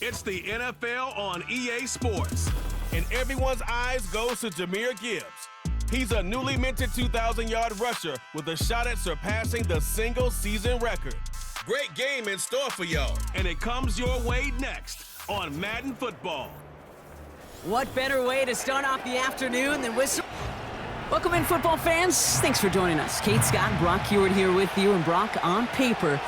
It's the NFL on EA Sports, and everyone's eyes goes to Jahmyr Gibbs. He's a newly minted 2,000-yard rusher with a shot at surpassing the single-season record. Great game in store for y'all, and it comes your way next on Madden Football. What better way to start off the afternoon than with some... Welcome in, football fans. Thanks for joining us. Kate Scott, Brock Hewitt here with you, and Brock, on paper,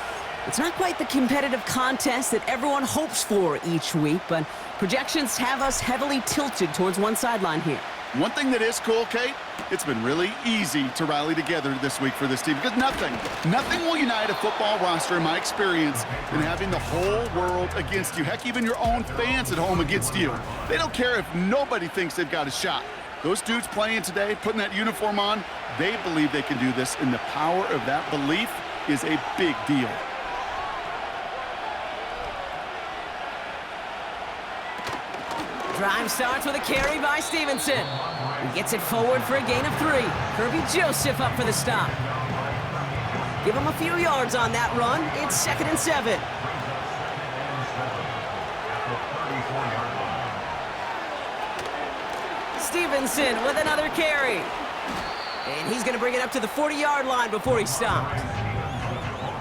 it's not quite the competitive contest that everyone hopes for each week, but projections have us heavily tilted towards one sideline here. One thing that is cool, Kate, it's been really easy to rally together this week for this team because nothing will unite a football roster, in my experience, than having the whole world against you. Heck, even your own fans at home against you. They don't care if nobody thinks they've got a shot. Those dudes playing today, putting that uniform on, they believe they can do this, and the power of that belief is a big deal. Drive starts with a carry by Stevenson. He gets it forward for a gain of 3. Kirby Joseph up for the stop. Give him a few yards on that run. It's 2nd and 7. Stevenson with another carry. And he's going to bring it up to the 40-yard line before he stopped.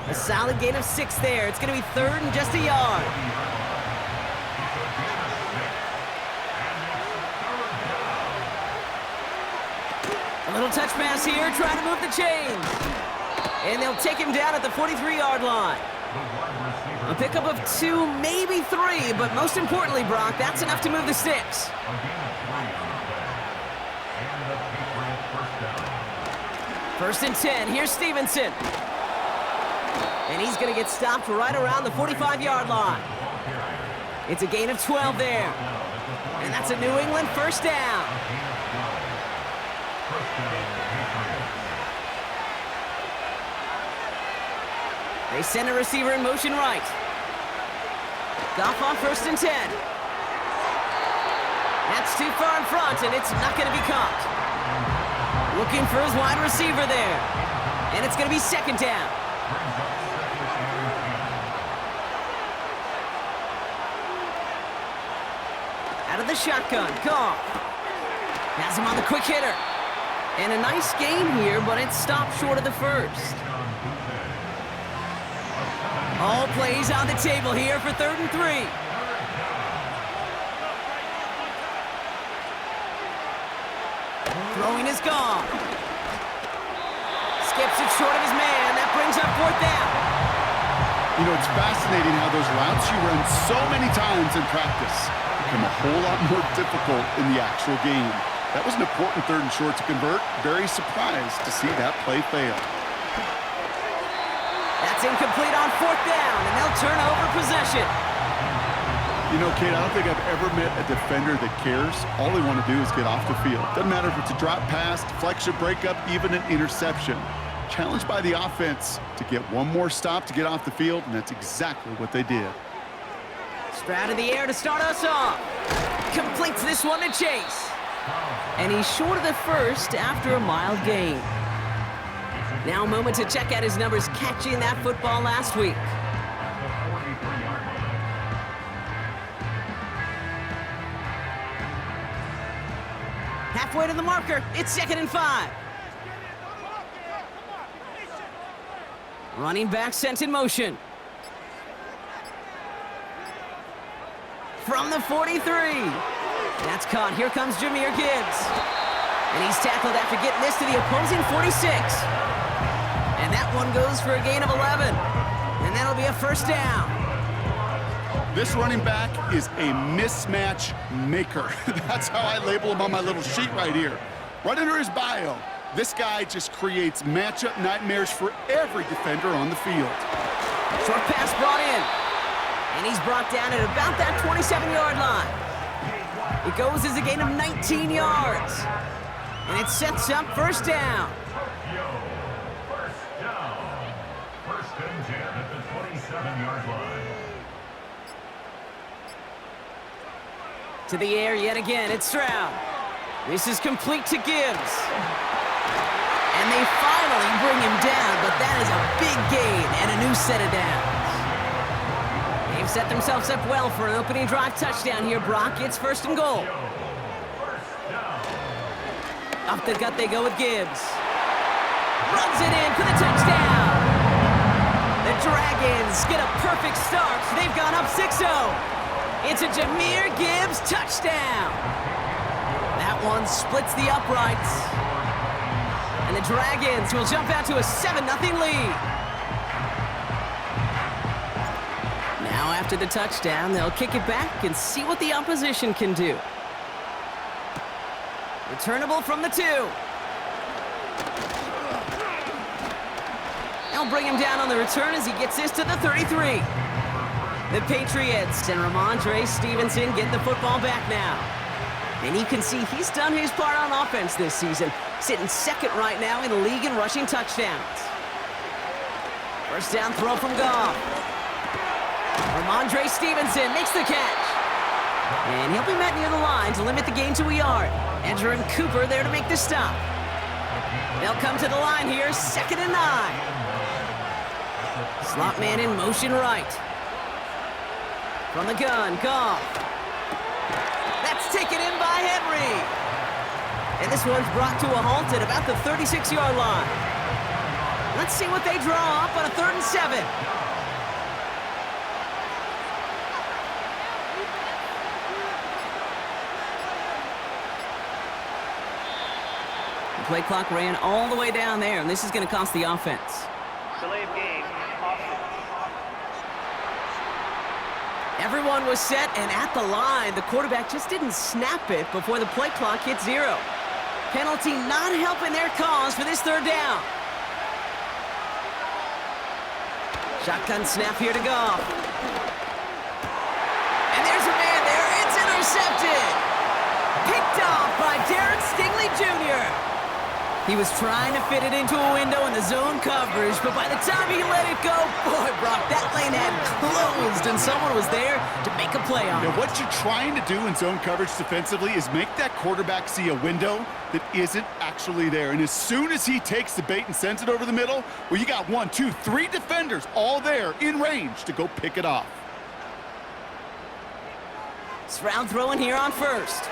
A solid gain of 6 there. It's going to be 3rd and just a yard. A little touch pass here, trying to move the chains. And they'll take him down at the 43-yard line. A pickup of 2, maybe 3, but most importantly, Brock, that's enough to move the sticks. First and 10, here's Stevenson. And he's going to get stopped right around the 45-yard line. It's a gain of 12 there. And that's a New England first down. They send a receiver in motion right. Goff on 1st and 10. That's too far in front, and it's not going to be caught. Looking for his wide receiver there. And it's going to be 2nd down. Out of the shotgun, Goff. Has him on the quick hitter. And a nice gain here, but it stopped short of the first. All plays on the table here for 3rd and 3. Throwing is gone. Skips it short of his man. That brings up 4th down. You know, it's fascinating how those routes you run so many times in practice become a whole lot more difficult in the actual game. That was an important 3rd and short to convert. Very surprised to see that play fail. That's incomplete on 4th down, and they'll turn over possession. You know, Kate, I don't think I've ever met a defender that cares. All they want to do is get off the field. Doesn't matter if it's a drop pass, deflection, breakup, even an interception. Challenged by the offense to get one more stop to get off the field, and that's exactly what they did. Stroud in the air to start us off. Completes this one to Chase. And he's short of the first after a mild gain. Now a moment to check out his numbers catching that football last week. Halfway to the marker, it's 2nd and 5. Running back sent in motion. From the 43. That's caught. Here comes Jahmyr Gibbs. And he's tackled after getting this to the opposing 46. And that one goes for a gain of 11. And that'll be a 1st down. This running back is a mismatch maker. That's how I label him on my little sheet right here. Right under his bio, this guy just creates matchup nightmares for every defender on the field. Short pass brought in. And he's brought down at about that 27-yard line. It goes as a gain of 19 yards. And it sets up 1st down. First and 10 at the 27-yard line. To the air yet again, it's Stroud. This is complete to Gibbs. And they finally bring him down, but that is a big gain and a new set of downs. They They've set themselves up well for an opening drive touchdown here, Brock. It's 1st and goal. Up the gut they go with Gibbs. Runs it in for the touchdown. The Dragons get a perfect start. They've gone up 6-0. It's a Jahmyr Gibbs touchdown. That one splits the uprights. And the Dragons will jump out to a 7-0 lead. Now after the touchdown, they'll kick it back and see what the opposition can do. Returnable from the 2. They'll bring him down on the return as he gets this to the 33. The Patriots and Ramondre Stevenson get the football back now. And you can see he's done his part on offense this season, sitting 2nd right now in the league in rushing touchdowns. First down throw from Goff. Ramondre Stevenson makes the catch. And he'll be met near the line to limit the gain to a yard. Andrew and Cooper there to make the stop. They'll come to the line here, 2nd and 9. Slot man in motion right. From the gun, Goff. That's taken in by Henry. And this one's brought to a halt at about the 36-yard line. Let's see what they draw up on a 3rd and 7. Play clock ran all the way down there, and this is going to cost the offense. Delay of game, offense. Everyone was set, and at the line, the quarterback just didn't snap it before the play clock hit 0. Penalty not helping their cause for this 3rd down. Shotgun snap here to Goff. And there's a man there. It's intercepted. Picked off by Darren Stingley Jr. He was trying to fit it into a window in the zone coverage, but by the time he let it go, boy, Brock, that lane had closed, and someone was there to make a play on it. Now, what you're trying to do in zone coverage defensively is make that quarterback see a window that isn't actually there. And as soon as he takes the bait and sends it over the middle, well, you got 1, 2, 3 defenders all there in range to go pick it off. Stroud throwing here on 1st.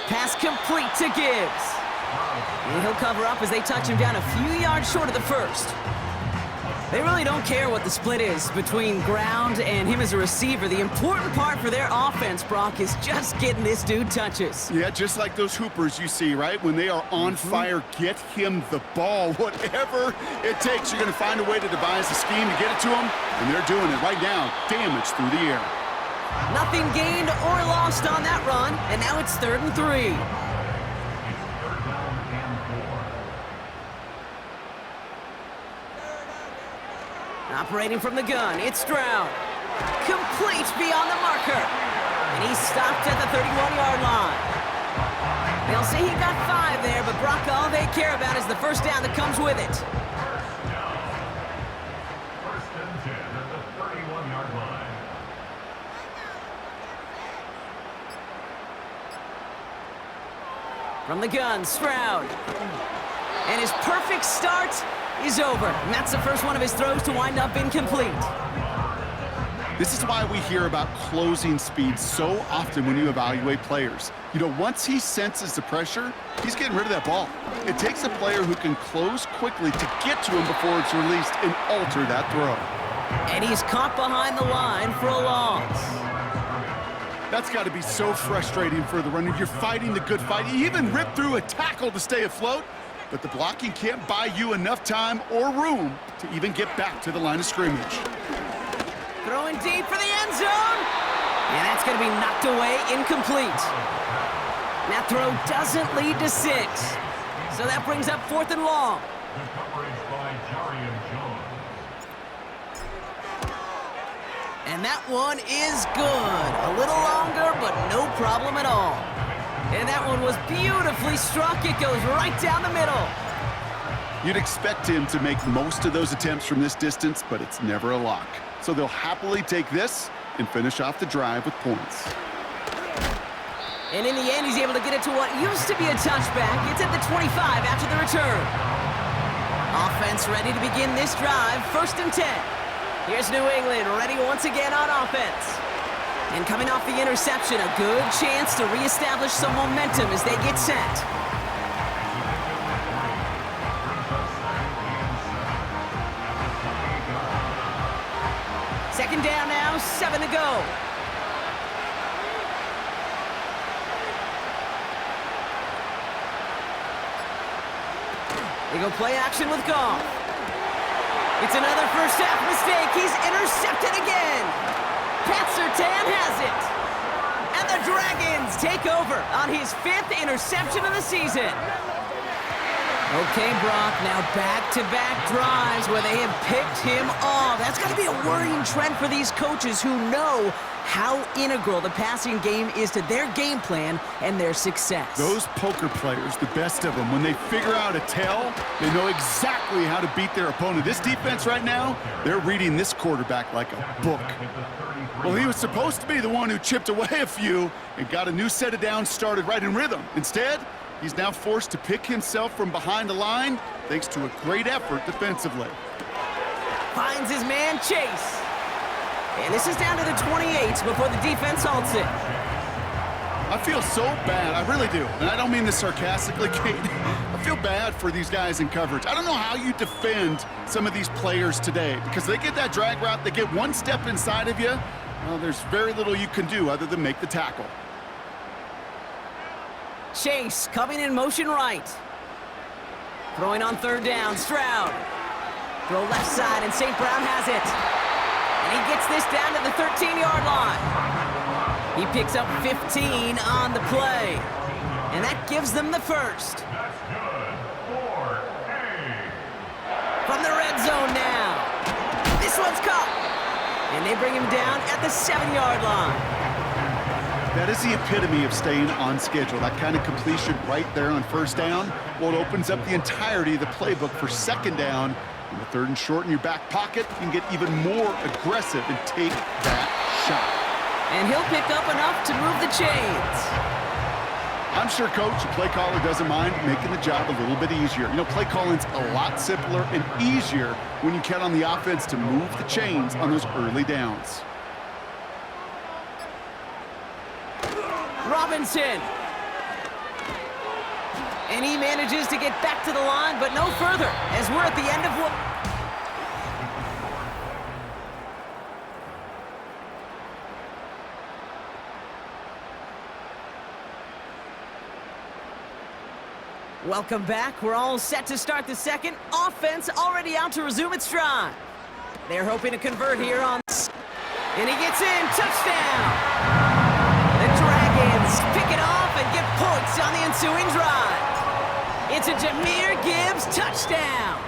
Pass complete to Gibbs. And he'll cover up as they touch him down a few yards short of the 1st. They really don't care what the split is between ground and him as a receiver. The important part for their offense, Brock, is just getting this dude touches. Yeah, just like those hoopers you see, right? When they are on fire, get him the ball. Whatever it takes, you're going to find a way to devise a scheme to get it to him, and they're doing it right now. Damage through the air. Nothing gained or lost on that run, and now it's 3rd and 3. Operating from the gun, it's Stroud. Complete beyond the marker. And he's stopped at the 31-yard line. They'll say he got 5 there, but Brock, all they care about is the 1st down that comes with it. First and 10 at the 31-yard line. From the gun, Stroud. And his perfect start is over. And that's the first one of his throws to wind up incomplete. This is why we hear about closing speed so often when you evaluate players. You know, once he senses the pressure, he's getting rid of that ball. It takes a player who can close quickly to get to him before it's released and alter that throw. And he's caught behind the line for a loss. That's got to be so frustrating for the runner. You're fighting the good fight. You even rip through a tackle to stay afloat, but the blocking can't buy you enough time or room to even get back to the line of scrimmage. Throwing deep for the end zone. And that's going to be knocked away, incomplete. That throw doesn't lead to 6. So that brings up 4th and long. The coverage by Jarian Jones. And that one is good. A little longer, but no problem at all. And that one was beautifully struck. It goes right down the middle. You'd expect him to make most of those attempts from this distance, but it's never a lock. So they'll happily take this and finish off the drive with points. And in the end, he's able to get it to what used to be a touchback. It's at the 25 after the return. Offense ready to begin this drive. 1st and 10. Here's New England, ready once again on offense. And coming off the interception, a good chance to reestablish some momentum as they get set. Second down now, 7 to go. They go play action with Goff. It's another first half mistake. He's intercepted again. Pat Surtain has it. And the Dragons take over on his 5th interception of the season. Okay, Brock, now back-to-back drives where they have picked him off. That's got to be a worrying trend for these coaches who know how integral the passing game is to their game plan and their success. Those poker players, the best of them, when they figure out a tell, they know exactly how to beat their opponent. This defense right now, they're reading this quarterback like a book. Well, he was supposed to be the one who chipped away a few and got a new set of downs started right in rhythm. Instead, he's now forced to pick himself from behind the line thanks to a great effort defensively. Finds his man Chase. And this is down to the 28 before the defense halts it. I feel so bad, I really do. And I don't mean this sarcastically, Kate. I feel bad for these guys in coverage. I don't know how you defend some of these players today because they get that drag route, they get one step inside of you. Well, there's very little you can do other than make the tackle. Chase coming in motion right. Throwing on third down, Stroud. Throw left side, and St. Brown has it. And he gets this down to the 13-yard line. He picks up 15 on the play. And that gives them the first. From the red zone now. This one's caught. And they bring him down at the 7-yard line. That is the epitome of staying on schedule. That kind of completion right there on first down. Well, it opens up the entirety of the playbook for second down. In the third and short in your back pocket, you can get even more aggressive and take that shot. And he'll pick up enough to move the chains. I'm sure, Coach, the play caller doesn't mind making the job a little bit easier. You know, play calling's a lot simpler and easier when you count on the offense to move the chains on those early downs. Robinson. And he manages to get back to the line, but no further, as we're at the end of what... Welcome back. We're all set to start the second. Offense already out to resume its drive. They're hoping to convert here on... And he gets in. Touchdown! The Dragons pick it off and get points on the ensuing drive. It's a Jahmyr Gibbs touchdown.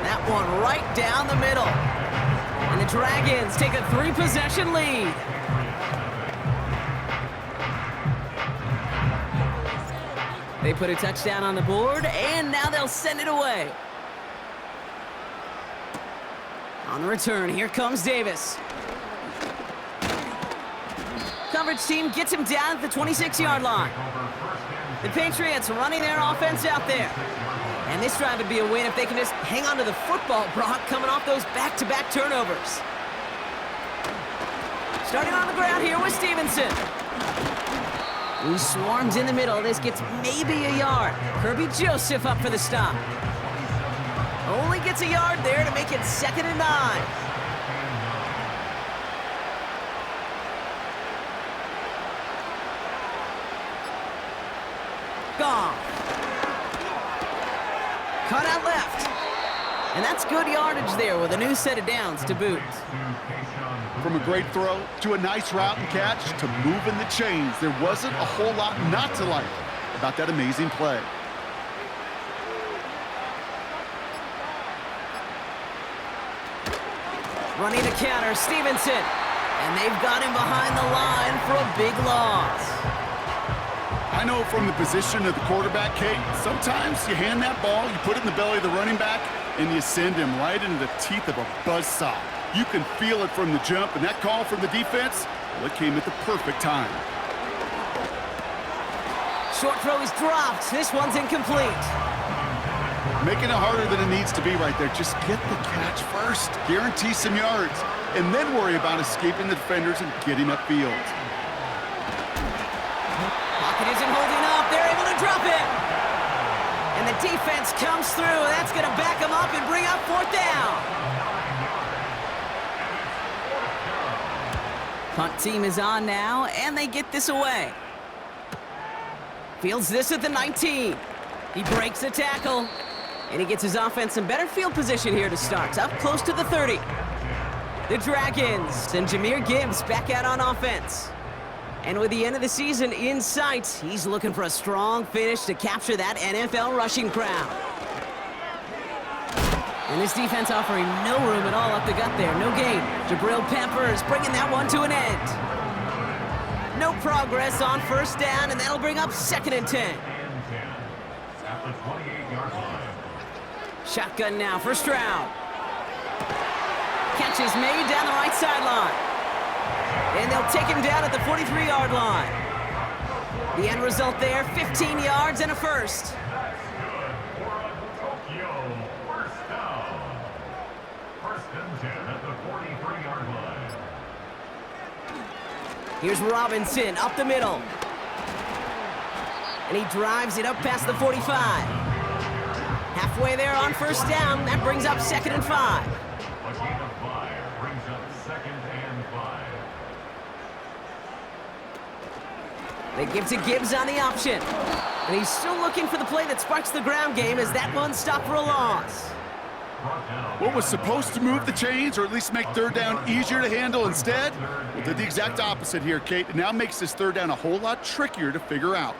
That one right down the middle. And the Dragons take a 3-possession lead. They put a touchdown on the board, and now they'll send it away. On the return, here comes Davis. Coverage team gets him down at the 26-yard line. The Patriots running their offense out there. And this drive would be a win if they can just hang on to the football, Brock, coming off those back-to-back turnovers. Starting on the ground here with Stevenson. Who swarms in the middle. This gets maybe a yard. Kirby Joseph up for the stop. Only gets a yard there to make it 2nd and 9. Goff. Cut out left. And that's good yardage there with a new set of downs to boot. From a great throw to a nice route and catch to moving the chains, there wasn't a whole lot not to like about that amazing play. Running the counter, Stevenson. And they've got him behind the line for a big loss. I know from the position of the quarterback, Kate, sometimes you hand that ball, you put it in the belly of the running back, and you send him right into the teeth of a buzzsaw. You can feel it from the jump, and that call from the defense, well, it came at the perfect time. Short throw is dropped. This one's incomplete. Making it harder than it needs to be right there. Just get the catch first. Guarantee some yards. And then worry about escaping the defenders and getting upfield. Pocket isn't holding up. They're able to drop it. And the defense comes through. That's going to back them up and bring up 4th down. Punt team is on now, and they get this away. Fields this at the 19. He breaks the tackle, and he gets his offense in better field position here to start. Up close to the 30. The Dragons and Jahmyr Gibbs back out on offense. And with the end of the season in sight, he's looking for a strong finish to capture that NFL rushing crowd. And this defense offering no room at all up the gut there. No gain. Jabril Peppers bringing that one to an end. No progress on 1st down, and that'll bring up 2nd and 10. Shotgun now, 1st round. Catch is made down the right sideline. And they'll take him down at the 43-yard line. The end result there, 15 yards and a 1st. Here's Robinson up the middle. And he drives it up past the 45. Halfway there on 1st down. That brings up 2nd and 5. A gain of 5 brings up 2nd and 5. They give to Gibbs on the option. And he's still looking for the play that sparks the ground game as that one stopped for a loss. What was supposed to move the chains or at least make 3rd down easier to handle instead? Well, did the exact opposite here, Kate. It now makes this 3rd down a whole lot trickier to figure out.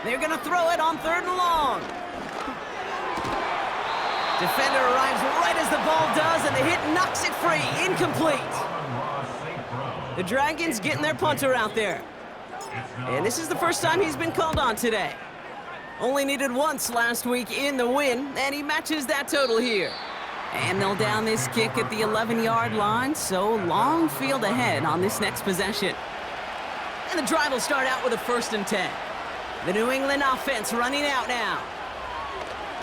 They're going to throw it on 3rd and long. Defender arrives right as the ball does, and the hit knocks it free. Incomplete. The Dragons getting their punter out there. And this is the first time he's been called on today. Only needed once last week in the win, and he matches that total here. And they'll down this kick at the 11-yard line, so long field ahead on this next possession. And the drive will start out with a 1st and 10. The New England offense running out now.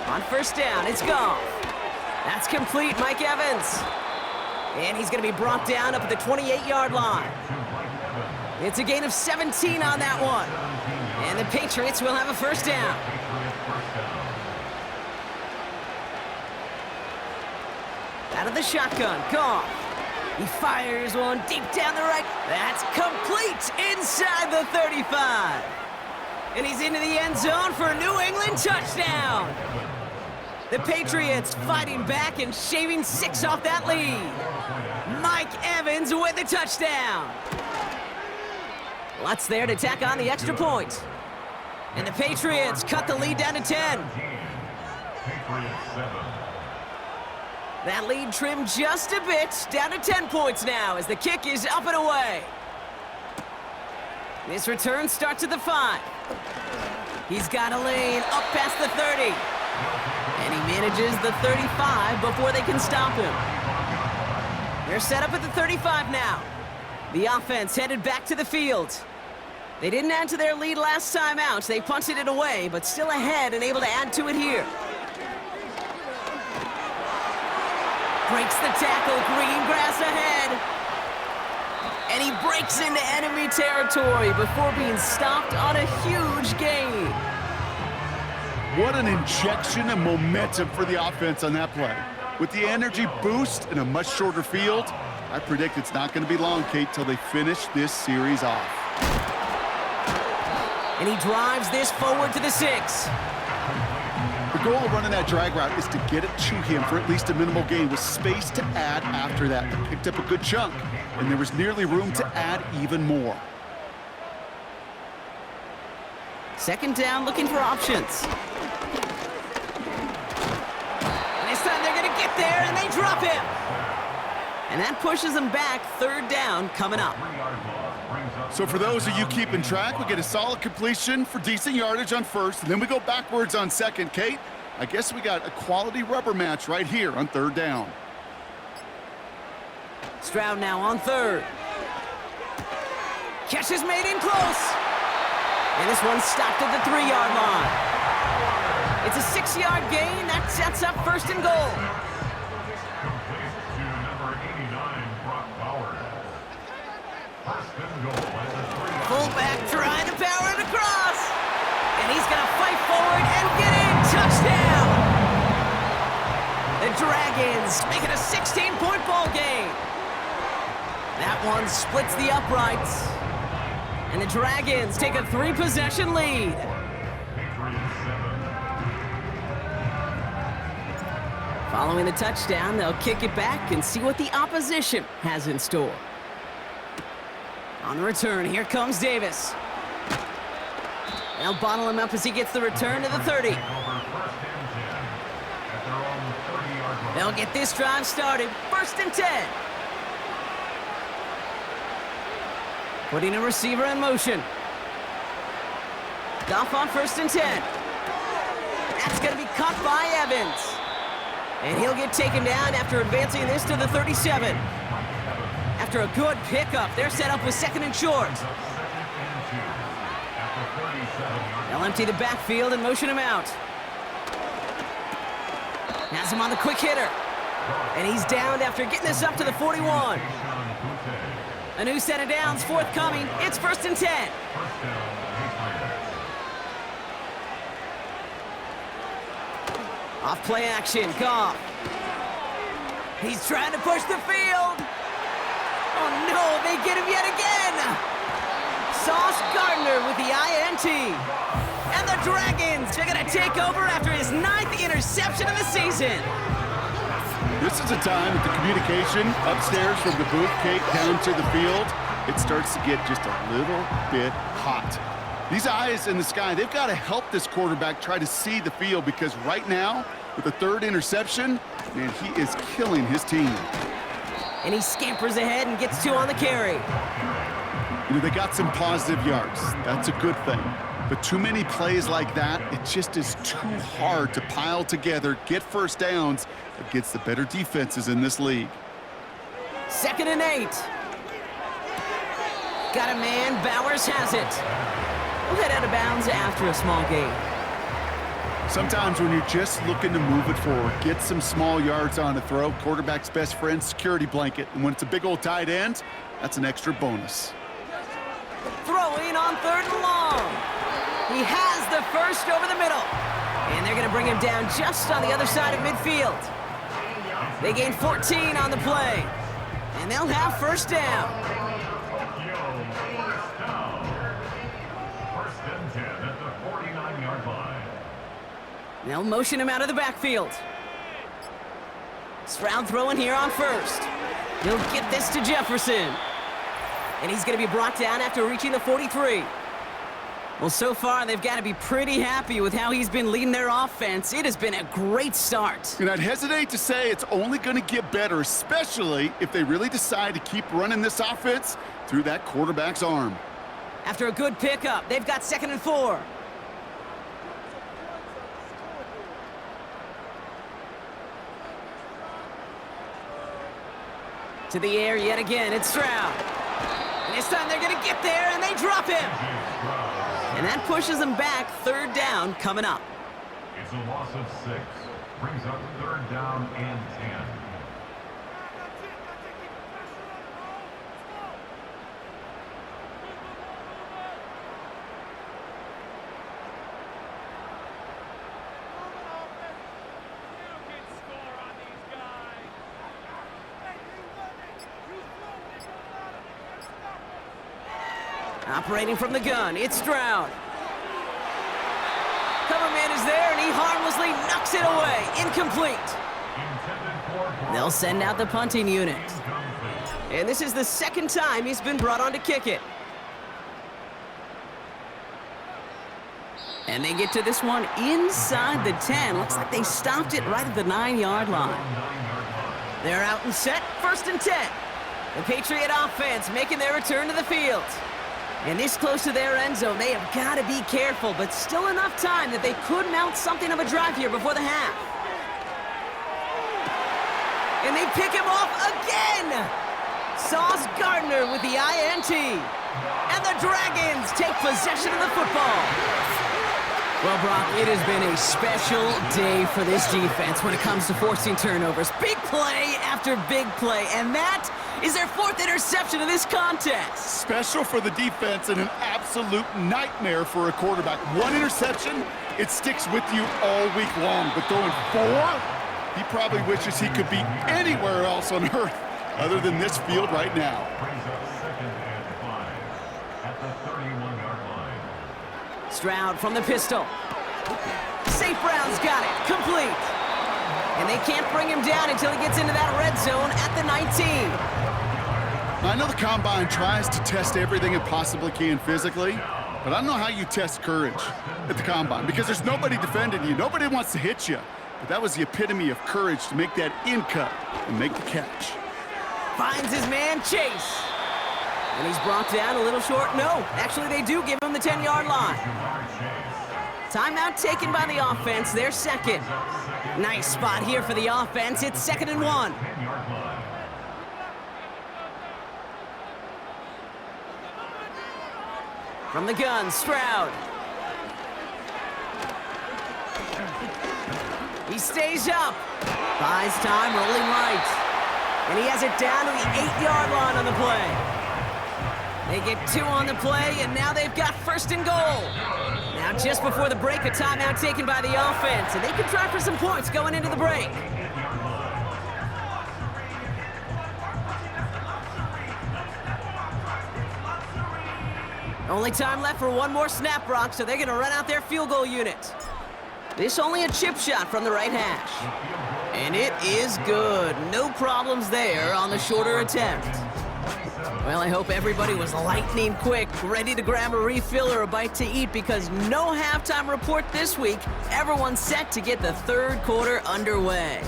On 1st down, it's Goff. That's complete, Mike Evans. And he's going to be brought down up at the 28-yard line. It's a gain of 17 on that one. And the Patriots will have a 1st down. Out of the shotgun, Goff. He fires one deep down the right. That's complete inside the 35. And he's into the end zone for a New England touchdown. The Patriots fighting back and shaving 6 off that lead. Mike Evans with the touchdown. Lots there to tack on the extra point. And the Patriots cut the lead down to 10. That lead trimmed just a bit, down to 10 points now as the kick is up and away. This return starts at the 5. He's got a lane up past the 30. And he manages the 35 before they can stop him. They're set up at the 35 now. The offense headed back to the field. They didn't add to their lead last time out. They punted it away, but still ahead and able to add to it here. Breaks the tackle, green grass ahead. And he breaks into enemy territory before being stopped on a huge gain. What an injection of momentum for the offense on that play. With the energy boost in a much shorter field, I predict it's not going to be long, Kate, till they finish this series off. And he drives this forward to the 6. The goal of running that drag route is to get it to him for at least a minimal gain with space to add after that. They picked up a good chunk, and there was nearly room to add even more. 2nd down, looking for options. And this time they're going to get there, and they drop him. And that pushes them back. 3rd down coming up. So for those of you keeping track, we get a solid completion for decent yardage on 1st, and then we go backwards on 2nd. Kate, I guess we got a quality rubber match right here on 3rd down. Stroud now on 3rd. Catch is made in close. And this one stopped at the 3-yard line. It's a 6-yard gain. That sets up first and goal. Complete to number 89, Brock Bowers. First and goal at the 3-yard line. Fullback trying to power it across. And he's going to fight forward and get in. Touchdown! The Dragons make it a 16-point ball game. That one splits the uprights. And the Dragons take a 3-possession lead. Following the touchdown, they'll kick it back and see what the opposition has in store. On the return, here comes Davis. They'll bottle him up as he gets the return to the 30. They'll get this drive started. First and 10. Putting a receiver in motion. Goff on first and 10. That's going to be caught by Evans. And he'll get taken down after advancing this to the 37. After a good pickup, they're set up with second and short. They'll empty the backfield and motion him out. Has him on the quick hitter. And he's downed after getting this up to the 41. A new set of downs forthcoming. It's first and 10. Off play action, Goff. He's trying to push the field. Oh no, they get him yet again. Sauce Gardner with the INT. And the Dragons are gonna take over after his 9th interception of the season. This is a time that the communication upstairs from the booth cake down to the field, it starts to get just a little bit hot. These eyes in the sky, they've got to help this quarterback try to see the field, because right now, with the 3rd interception, man, he is killing his team. And he scampers ahead and gets 2 on the carry. You know, they got some positive yards. That's a good thing. But too many plays like that, it just is too hard to pile together, get first downs against the better defenses in this league. Second and 8. Got a man, Bowers has it. We'll head out of bounds after a small gain. Sometimes when you're just looking to move it forward, get some small yards on a throw, quarterback's best friend, security blanket. And when it's a big old tight end, that's an extra bonus. Throwing on 3rd and long. He has the first over the middle. And they're going to bring him down just on the other side of midfield. They gain 14 on the play. And they'll have first down. First and 10 at the 49-yard line. They'll motion him out of the backfield. Stroud throwing here on first. He'll get this to Jefferson. And he's going to be brought down after reaching the 43. Well, so far, they've got to be pretty happy with how he's been leading their offense. It has been a great start. And I'd hesitate to say it's only going to get better, especially if they really decide to keep running this offense through that quarterback's arm. After a good pickup, they've got 2nd and 4. To the air yet again, it's Stroud. And this time they're going to get there, and they drop him. And that pushes them back. 3rd down coming up. It's a loss of 6. Brings up 3rd down and 10. Operating from the gun, it's Stroud. Cover man is there, and he harmlessly knocks it away. Incomplete. They'll send out the punting unit. And this is the 2nd time he's been brought on to kick it. And they get to this one inside the 10. Looks like they stopped it right at the 9-yard line. They're out and set, 1st and 10. The Patriot offense making their return to the field. And this close to their end zone, they have got to be careful, but still enough time that they could mount something of a drive here before the half. And they pick him off again! Sauce Gardner with the INT. And the Dragons take possession of the football. Well, Brock, it has been a special day for this defense when it comes to forcing turnovers. Big play after big play, and that is their 4th interception of this contest. Special for the defense and an absolute nightmare for a quarterback. 1 interception, it sticks with you all week long. But throwing 4, he probably wishes he could be anywhere else on earth other than this field right now. Brings up 2nd and 5 at the 31-yard line. Stroud from the pistol. St. Brown's got it. Complete. And they can't bring him down until he gets into that red zone at the 19. I know the Combine tries to test everything it possibly can physically, but I don't know how you test courage at the Combine because there's nobody defending you. Nobody wants to hit you. But that was the epitome of courage to make that in cut and make the catch. Finds his man, Chase. And he's brought down a little short. No, actually they do give him the 10-yard line. Timeout taken by the offense, their 2nd. Nice spot here for the offense. It's 2nd and 1. From the gun, Stroud. He stays up. Buys time, rolling right. And he has it down to the 8-yard line on the play. They get 2 on the play, and now they've got 1st and goal. Now just before the break, a timeout taken by the offense, and they can try for some points going into the break. Only time left for 1 more snap, Brock, so they're going to run out their field goal unit. This only a chip shot from the right hash. And it is good. No problems there on the shorter attempt. Well, I hope everybody was lightning quick, ready to grab a refill or a bite to eat because no halftime report this week. Everyone's set to get the 3rd quarter underway.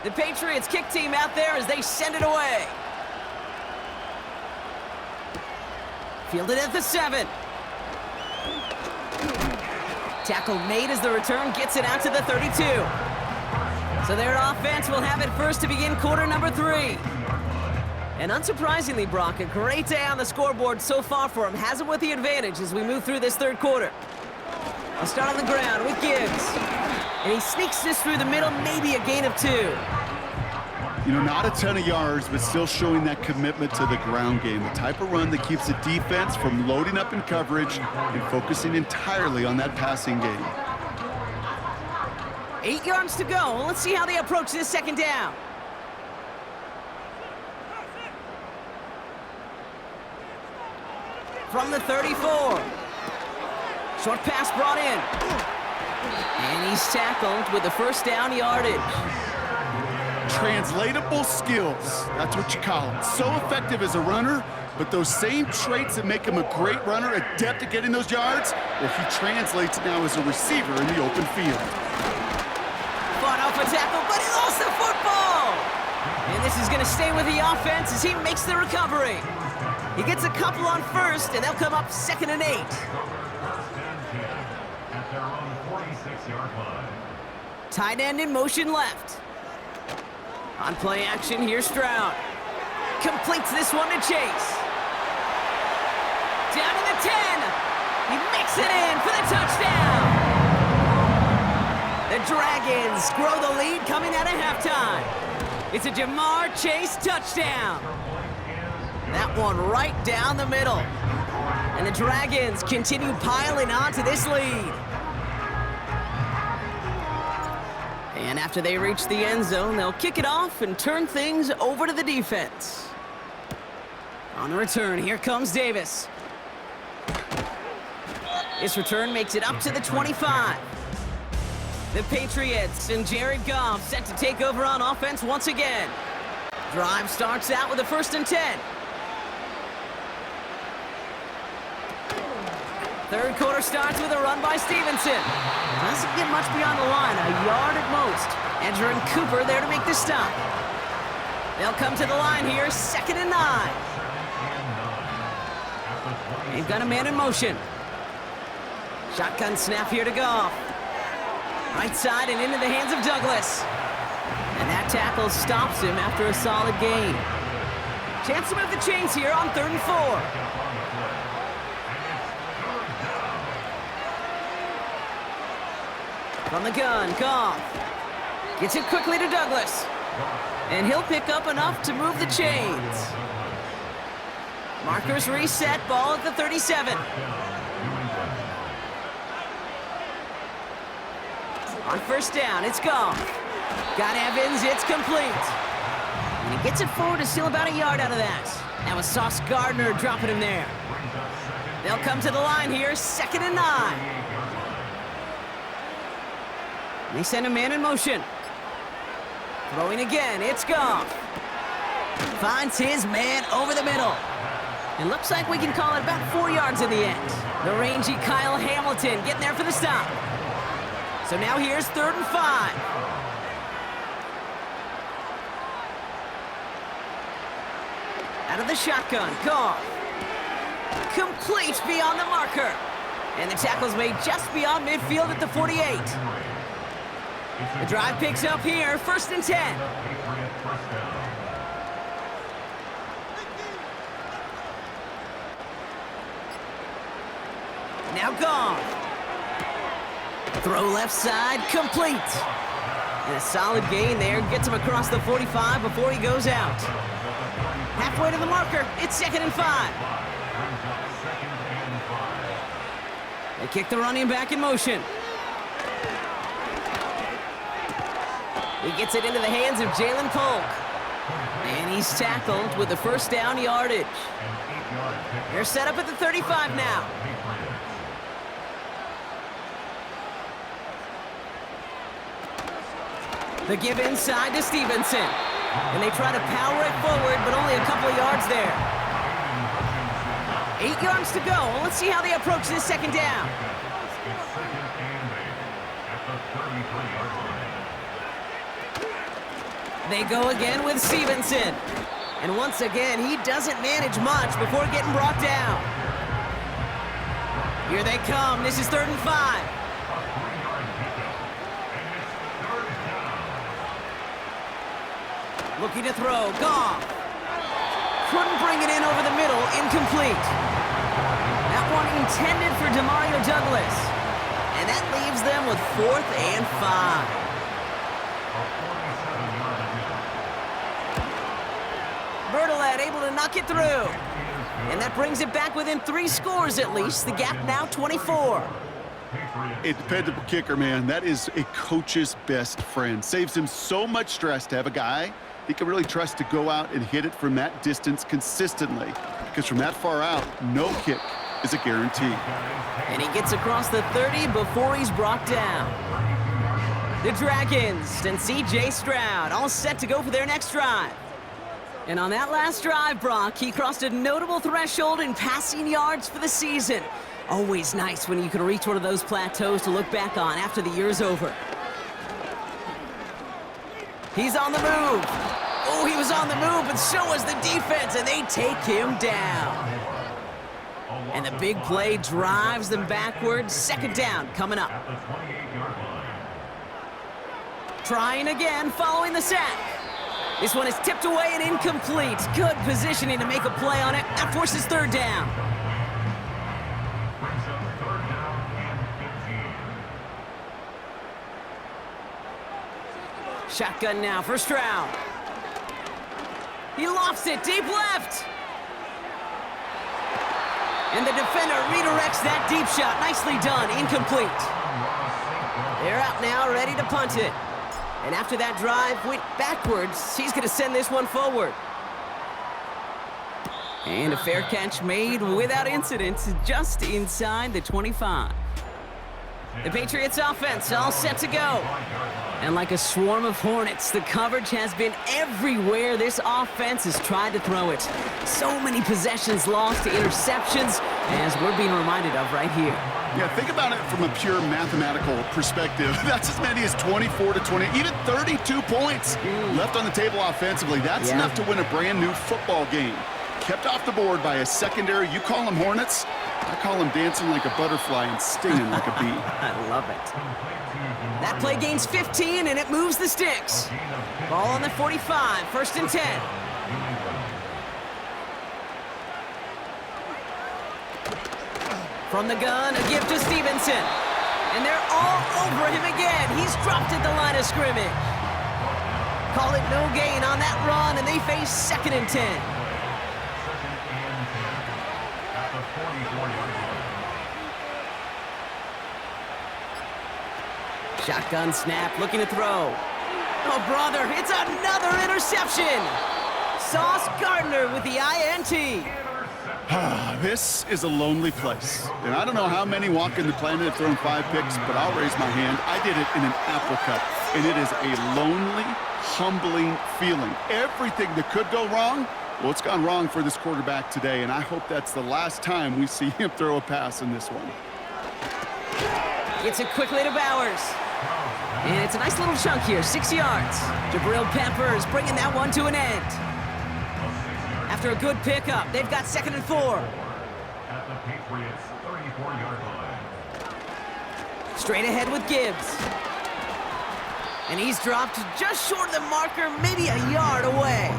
The Patriots kick team out there as they send it away. Fielded at the 7. Tackle made as the return gets it out to the 32. So their offense will have it first to begin quarter number 3. And unsurprisingly, Brock, a great day on the scoreboard so far for him. Has him with the advantage as we move through this 3rd quarter. I'll start on the ground with Gibbs. And he sneaks this through the middle, maybe a gain of 2. You know, not a ton of yards, but still showing that commitment to the ground game. The type of run that keeps the defense from loading up in coverage and focusing entirely on that passing game. 8 yards to go. Let's see how they approach this 2nd down. From the 34. Short pass brought in. And he's tackled with the 1st down yardage. Translatable skills, that's what you call them. So effective as a runner, but those same traits that make him a great runner, adept at getting those yards, well, he translates now as a receiver in the open field. Fought off a tackle, but he lost the football! And this is going to stay with the offense as he makes the recovery. He gets a couple on 1st, and they'll come up 2nd and 8. At their own 46-yard line. Tight end in motion left. On play action, here's Stroud. Completes this one to Chase. Down to the 10. He makes it in for the touchdown. The Dragons grow the lead coming out of halftime. It's a Jamar Chase touchdown. That one right down the middle. And the Dragons continue piling on to this lead. And after they reach the end zone, they'll kick it off and turn things over to the defense. On the return, here comes Davis. This return makes it up to the 25. The Patriots and Jared Goff set to take over on offense once again. Drive starts out with a 1st and 10. Third quarter starts with a run by Stevenson. Doesn't get much beyond the line, a yard at most. Edger and Cooper there to make the stop. They'll come to the line here, 2nd and 9. They've got a man in motion. Shotgun snap here to Goff. Right side and into the hands of Douglas. And that tackle stops him after a solid gain. Chance to move the chains here on 3rd and 4. From the gun, Goff. Gets it quickly to Douglas. And he'll pick up enough to move the chains. Markers reset, ball at the 37. On 1st down, it's Goff. Got Evans, it's complete. And he gets it forward to steal about a yard out of that. That was Sauce Gardner dropping him there. They'll come to the line here, 2nd and 9. They send a man in motion. Throwing again, it's Goff. Finds his man over the middle. It looks like we can call it about 4 yards in the end. The rangy Kyle Hamilton getting there for the stop. So now here's 3rd and 5. Out of the shotgun, Goff. Complete beyond the marker. And the tackle's made just beyond midfield at the 48. The drive picks up here, 1st and 10. Now Goff. Throw left side, complete. And a solid gain there, gets him across the 45 before he goes out. Halfway to the marker, it's 2nd and 5. They kick the running back in motion. He gets it into the hands of Jalen Polk. And he's tackled with the 1st down yardage. They're set up at the 35 now. The give inside to Stevenson. And they try to power it forward, but only a couple of yards there. 8 yards to go. Let's see how they approach this 2nd down. They go again with Stevenson. And once again, he doesn't manage much before getting brought down. Here they come. This is 3rd and 5. Looking to throw. Goff. Couldn't bring it in over the middle. Incomplete. That one intended for Demario Douglas. And that leaves them with 4th and 5. Bertolet able to knock it through. And that brings it back within 3 scores at least. The gap now 24. A dependable kicker, man. That is a coach's best friend. Saves him so much stress to have a guy he can really trust to go out and hit it from that distance consistently. Because from that far out, no kick is a guarantee. And he gets across the 30 before he's brought down. The Dragons and C.J. Stroud all set to go for their next drive. And on that last drive, Brock, he crossed a notable threshold in passing yards for the season. Always nice when you can reach one of those plateaus to look back on after the year's over. He's on the move. Oh, he was on the move, but so was the defense, and they take him down. And the big play drives them backwards. 2nd down coming up. Trying again following the sack. This one is tipped away and incomplete. Good positioning to make a play on it. That forces 3rd down. Shotgun now for Stroud. He lofts it deep left. And the defender redirects that deep shot. Nicely done. Incomplete. They're out now, ready to punt it. And after that drive went backwards, he's going to send this one forward. And a fair catch made without incident just inside the 25. The Patriots offense all set to go. And like a swarm of hornets, the coverage has been everywhere this offense has tried to throw it. So many possessions lost to interceptions, as we're being reminded of right here. Yeah, think about it from a pure mathematical perspective. That's as many as 24 to 20, even 32 points left on the table offensively. That's enough to win a brand new football game. Kept off the board by a secondary. You call them Hornets, I call them dancing like a butterfly and stinging like a bee. I love it. That play gains 15, and it moves the sticks. Ball on the 45, 1st and 10. From the gun, a gift to Stevenson. And they're all over him again. He's dropped at the line of scrimmage. Call it no gain on that run, and they face 2nd and 10. Shotgun snap, looking to throw. Oh, brother, it's another interception. Sauce Gardner with the INT. This is a lonely place. And I don't know how many walking the planet have thrown 5 picks, but I'll raise my hand. I did it in an Apple Cup, and it is a lonely, humbling feeling. Everything that could go wrong, well, it's gone wrong for this quarterback today, and I hope that's the last time we see him throw a pass in this one. Gets it quickly to Bowers. And it's a nice little chunk here, 6 yards. Jabril Peppers bringing that one to an end. After a good pickup, they've got 2nd and 4. At the Patriots' 34-yard line. Straight ahead with Gibbs. And he's dropped just short of the marker, maybe a yard away.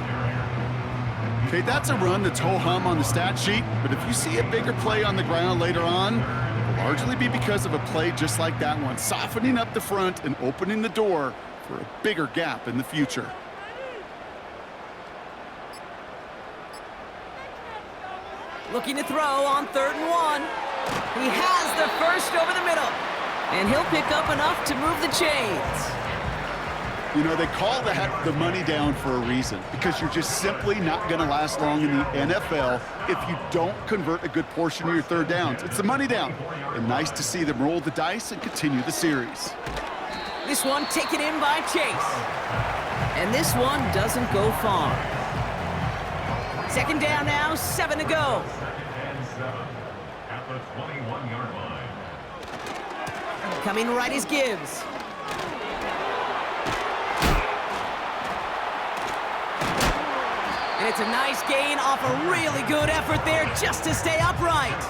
Okay, that's a run that's ho-hum on the stat sheet, but if you see a bigger play on the ground later on, it'll largely be because of a play just like that one, softening up the front and opening the door for a bigger gap in the future. Looking to throw on 3rd and 1. He has the first over the middle. And he'll pick up enough to move the chains. You know, they call the money down for a reason, because you're just simply not going to last long in the NFL if you don't convert a good portion of your 3rd downs. It's the money down. And nice to see them roll the dice and continue the series. This one taken in by Chase. And this one doesn't go far. 2nd down now, 7 to go. 2nd and 7 at the 21-yard line. Coming right is Gibbs. And it's a nice gain off a really good effort there just to stay upright.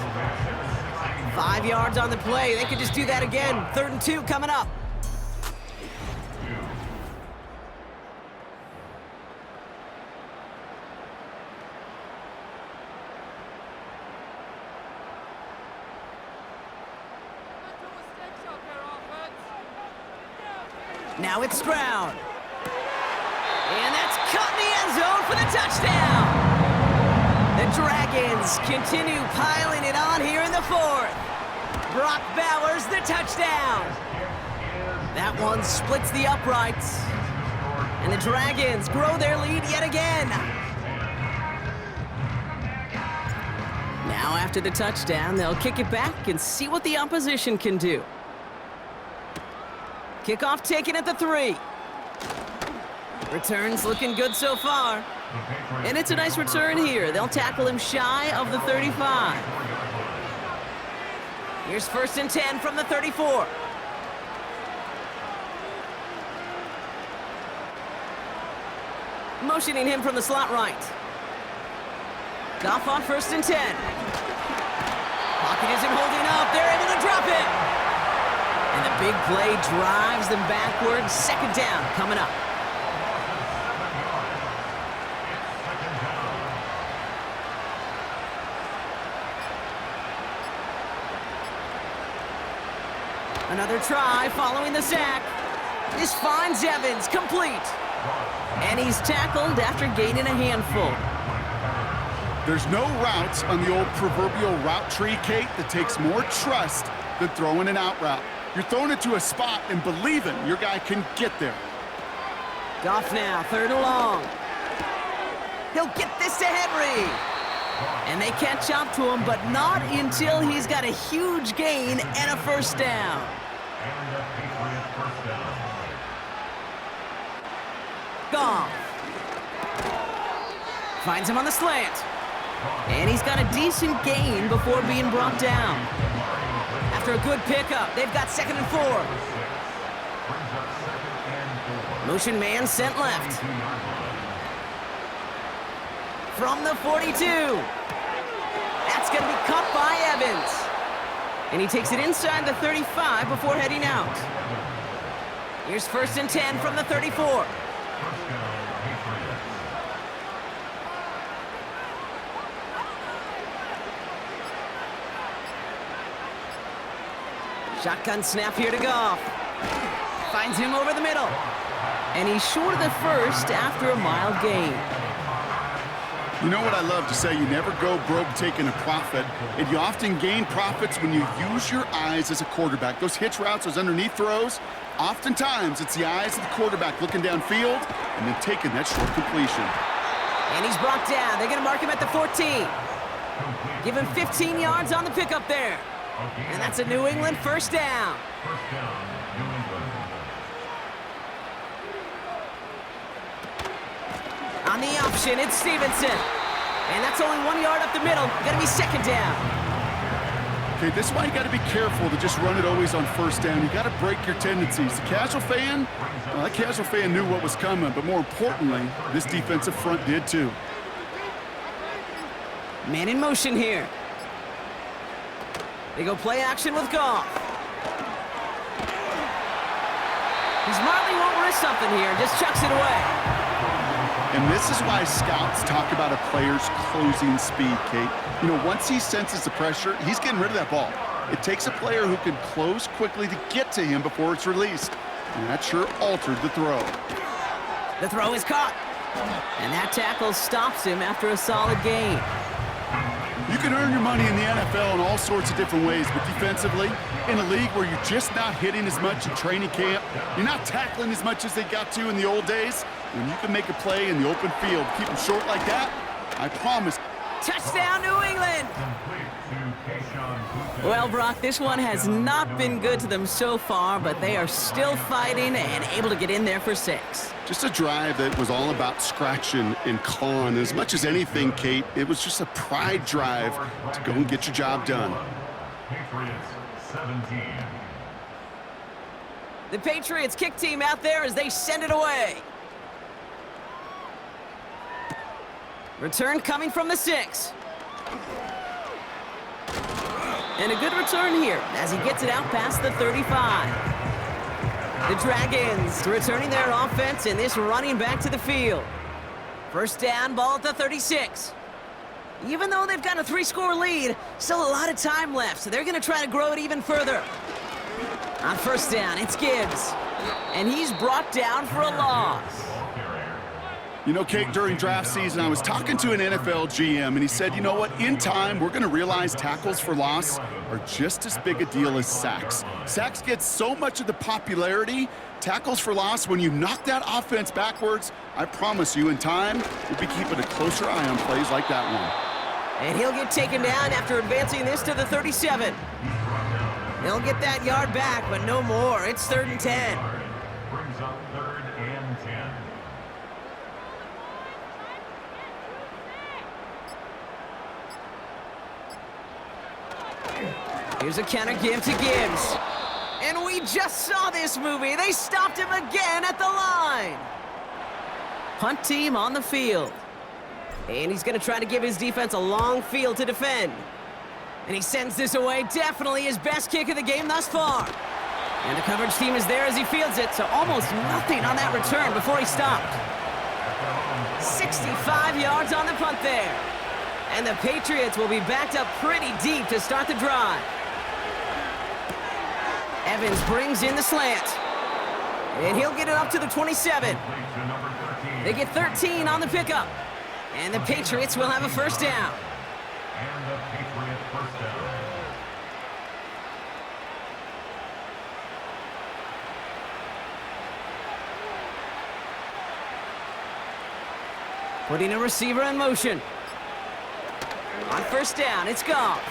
5 yards on the play. They could just do that again. 3rd and 2 coming up. Now it's Stroud. And that's caught in the end zone for the touchdown. The Dragons continue piling it on here in the 4th. Brock Bowers, the touchdown. That one splits the uprights. And the Dragons grow their lead yet again. Now after the touchdown, they'll kick it back and see what the opposition can do. Kickoff taken at the 3. Returns looking good so far. And it's a nice return here. They'll tackle him shy of the 35. Here's 1st and 10 from the 34. Motioning him from the slot right. Goff on 1st and 10. Pocket isn't holding up. They're able to drop it. And the big play drives them backwards. 2nd down coming up. Another try following the sack. This finds Evans complete. And he's tackled after gaining a handful. There's no routes on the old proverbial route tree, Kate, that takes more trust than throwing an out route. You're throwing it to a spot and believing your guy can get there. Goff now, 3rd and long. He'll get this to Henry. And they catch up to him, but not until he's got a huge gain and a 1st down. And the Patriots 1st down. Goff. Finds him on the slant. And he's got a decent gain before being brought down. After a good pickup, they've got 2nd and 4. Motion man sent left. From the 42. That's going to be caught by Evans. And he takes it inside the 35 before heading out. Here's 1st and 10 from the 34. Shotgun snap here to Goff. Finds him over the middle. And he's short of the first after a mild gain. You know what I love to say? You never go broke taking a profit, and you often gain profits when you use your eyes as a quarterback. Those hitch routes, those underneath throws, oftentimes it's the eyes of the quarterback looking downfield and then taking that short completion. And he's brought down. They're going to mark him at the 14. Give him 15 yards on the pickup there. And that's a New England 1st down. On the option, it's Stevenson. And that's only 1 yard up the middle. Gonna be 2nd down. Okay, this is why you got to be careful to just run it always on 1st down. You got to break your tendencies. The casual fan, well, that casual fan knew what was coming, but more importantly, this defensive front did too. Man in motion here. They go play action with Goff. He smartly won't risk something here, just chucks it away. And this is why scouts talk about a player's closing speed, Kate. You know, once he senses the pressure, he's getting rid of that ball. It takes a player who can close quickly to get to him before it's released. And that sure altered the throw. The throw is caught. And that tackle stops him after a solid gain. You can earn your money in the NFL in all sorts of different ways, but defensively, in a league where you're just not hitting as much in training camp, you're not tackling as much as they got to in the old days, when you can make a play in the open field, keep them short like that, I promise. Touchdown, New England! Well, Brock, this one has not been good to them so far, but they are still fighting and able to get in there for 6. Just a drive that was all about scratching and clawing. As much as anything, Kate, it was just a pride drive to go and get your job done. Patriots 17. The Patriots kick team out there as they send it away. Return coming from the 6. And a good return here as he gets it out past the 35. The Dragons returning their offense and this running back to the field. 1st down, ball at the 36. Even though they've got a 3-score lead, still a lot of time left, so they're going to try to grow it even further. On 1st down, it's Gibbs. And he's brought down for a loss. You know, Kate, during draft season, I was talking to an NFL GM, and he said, you know what, in time, we're going to realize tackles for loss are just as big a deal as sacks. Sacks get so much of the popularity. Tackles for loss, when you knock that offense backwards, I promise you, in time, we'll be keeping a closer eye on plays like that one. And he'll get taken down after advancing this to the 37. They'll get that yard back, but no more. It's 3rd and 10. Brings up 3rd and 10. Here's a counter give to Gibbs. And we just saw this movie. They stopped him again at the line. Punt team on the field. And he's going to try to give his defense a long field to defend. And he sends this away. Definitely his best kick of the game thus far. And the coverage team is there as he fields it, so almost nothing on that return before he stopped. 65 yards on the punt there. And the Patriots will be backed up pretty deep to start the drive. Evans brings in the slant. And he'll get it up to the 27. They get 13 on the pickup. And the Patriots will have a 1st down. And the Patriot 1st down. Putting a receiver in motion. On 1st down, it's Goff.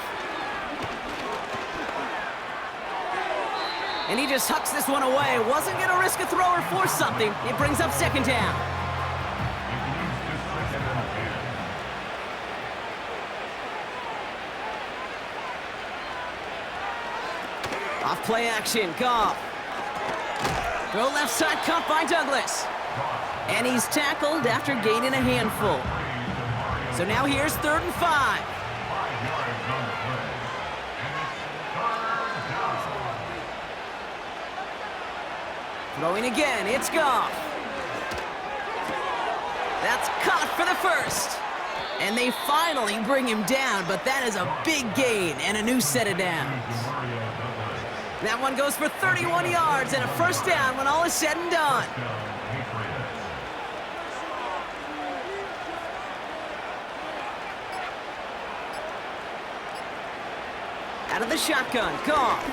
And he just hucks this one away. Wasn't going to risk a throw or force something. It brings up 2nd down. Off play action, Goff. Throw left side cut by Douglas. And he's tackled after gaining a handful. So now here's 3rd and 5. 5 yards on the play. And it's third down. Throwing again, it's Goff. That's caught for the first. And they finally bring him down, but that is a big gain and a new set of downs. That one goes for 31 yards and a first down when all is said and done. Out of the shotgun, Goff.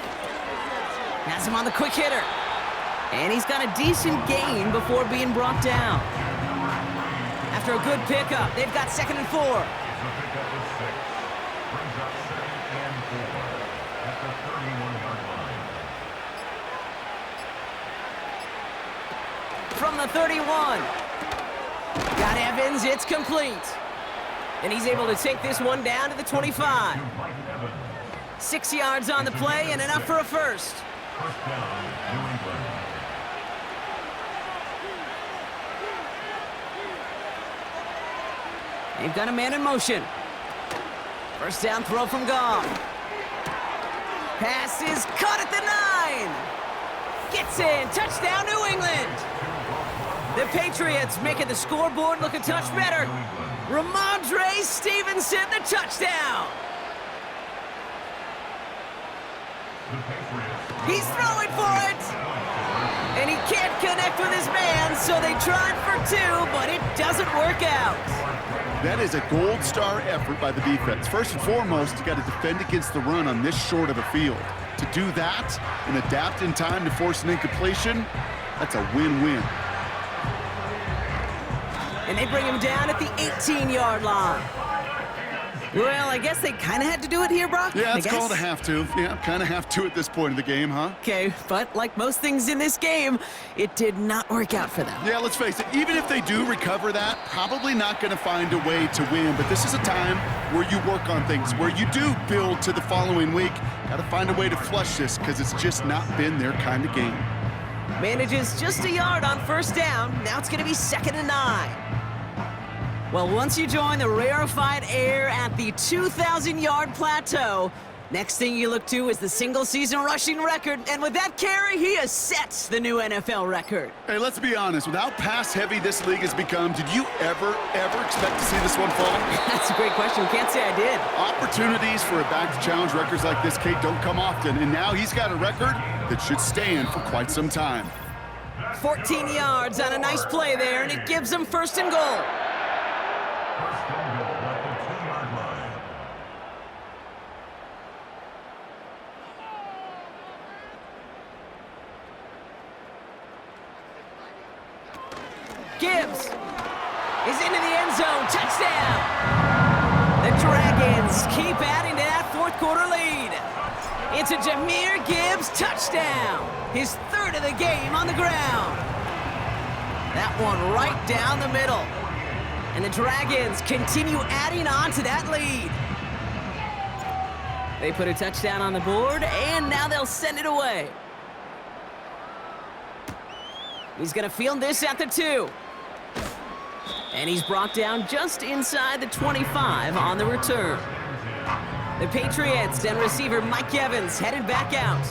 Has him on the quick hitter. And he's got a decent gain before being brought down. After a good pickup, they've got 2nd and 4. The pickup is 6. Brings up 2nd and 4 at the 31-yard line. From the 31. Got Evans, it's complete. And he's able to take this one down to the 25. 6 yards on the play and enough for a first. First down, New England. They've got a man in motion. First down throw from Goff. Pass is caught at the 9. Gets in. Touchdown, New England. The Patriots making the scoreboard look a touch better. Ramondre Stevenson, the touchdown. He's throwing for it. And he can't connect with his man, so they tried for 2, but it doesn't work out. That is a gold star effort by the defense. First and foremost, you got to defend against the run on this short of a field. To do that and adapt in time to force an incompletion, that's a win-win. And they bring him down at the 18-yard line. Well, I guess they kind of had to do it here, Brock. Yeah, it's called a have to. Yeah, kind of have to at this point of the game, huh? Okay, but like most things in this game, it did not work out for them. Yeah, let's face it, even if they do recover that, probably not going to find a way to win. But this is a time where you work on things, where you do build to the following week. Got to find a way to flush this because it's just not been their kind of game. Manages just a yard on first down. Now it's going to be 2nd and 9. Well, once you join the rarefied air at the 2,000-yard plateau, next thing you look to is the single-season rushing record, and with that carry, he has set the new NFL record. Hey, let's be honest. With how pass-heavy this league has become, did you ever expect to see this one fall? That's a great question. Can't say I did. Opportunities for a back to challenge records like this, Kate, don't come often, and now he's got a record that should stand for quite some time. 14 yards on a nice play there, and it gives them 1st and goal. First and goal at the 2-yard line. Gibbs is into the end zone. Touchdown! The Dragons keep adding to that 4th quarter lead. It's a Jahmyr Gibbs touchdown. His 3rd of the game on the ground. That one right down the middle. And the Dragons continue adding on to that lead. They put a touchdown on the board, and now they'll send it away. He's going to field this at the 2. And he's brought down just inside the 25 on the return. The Patriots and receiver Mike Evans headed back out.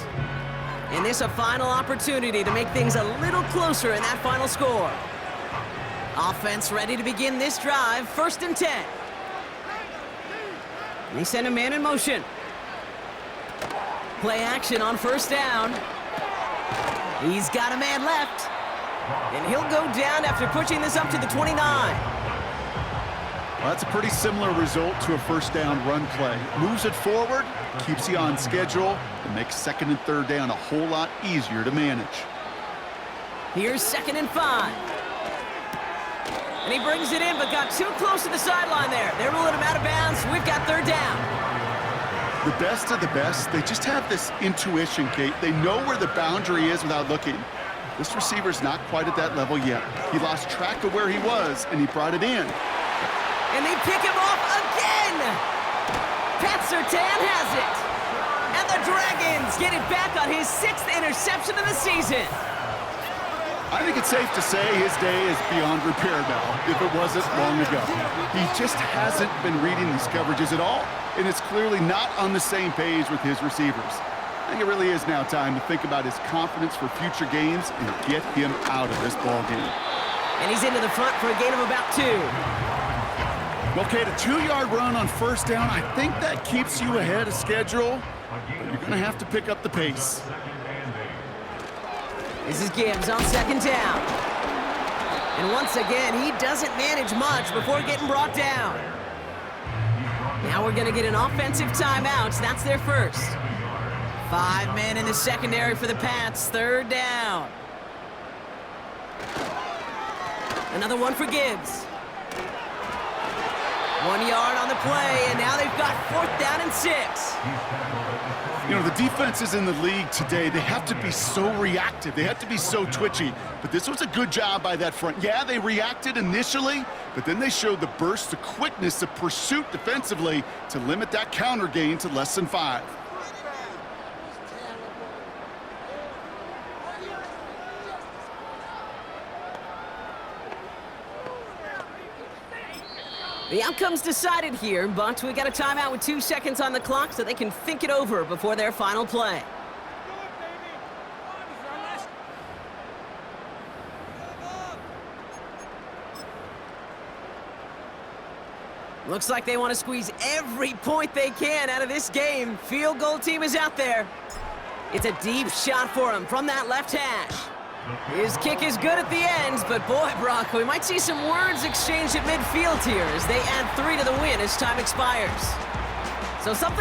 And this a final opportunity to make things a little closer in that final score. Offense ready to begin this drive, 1st and 10. They send a man in motion. Play action on first down. He's got a man left. And he'll go down after pushing this up to the 29. Well, that's a pretty similar result to a first down run play. Moves it forward, keeps you on schedule, and makes 2nd and 3rd down a whole lot easier to manage. Here's 2nd and 5. And he brings it in, but got too close to the sideline there. They're ruling him out of bounds. We've got 3rd down. The best of the best, they just have this intuition, Kate. They know where the boundary is without looking. This receiver's not quite at that level yet. He lost track of where he was, and he brought it in. And they pick him off again! Pat Surtain has it! And the Dragons get it back on his 6th interception of the season. I think it's safe to say his day is beyond repair now, if it wasn't long ago. He just hasn't been reading these coverages at all, and it's clearly not on the same page with his receivers. I think it really is now time to think about his confidence for future games and get him out of this ball game. And he's into the front for a gain of about 2. Okay, the 2-yard run on first down, I think that keeps you ahead of schedule, but you're going to have to pick up the pace. This is Gibbs on 2nd down. And once again, he doesn't manage much before getting brought down. Now we're going to get an offensive timeout. That's their first. 5 men in the secondary for the Pats. 3rd down. Another one for Gibbs. 1 yard on the play, and now they've got 4th down and 6. You know, the defenses in the league today, they have to be so reactive. They have to be so twitchy. But this was a good job by that front. Yeah, they reacted initially, but then they showed the burst, the quickness, the pursuit defensively to limit that counter gain to less than 5. The outcome's decided here, but we got a timeout with 2 seconds on the clock so they can think it over before their final play. Looks like they want to squeeze every point they can out of this game. Field goal team is out there. It's a deep shot for him from that left hash. His kick is good at the end, but boy, Brock, we might see some words exchanged at midfield here as they add 3 to the win as time expires. So something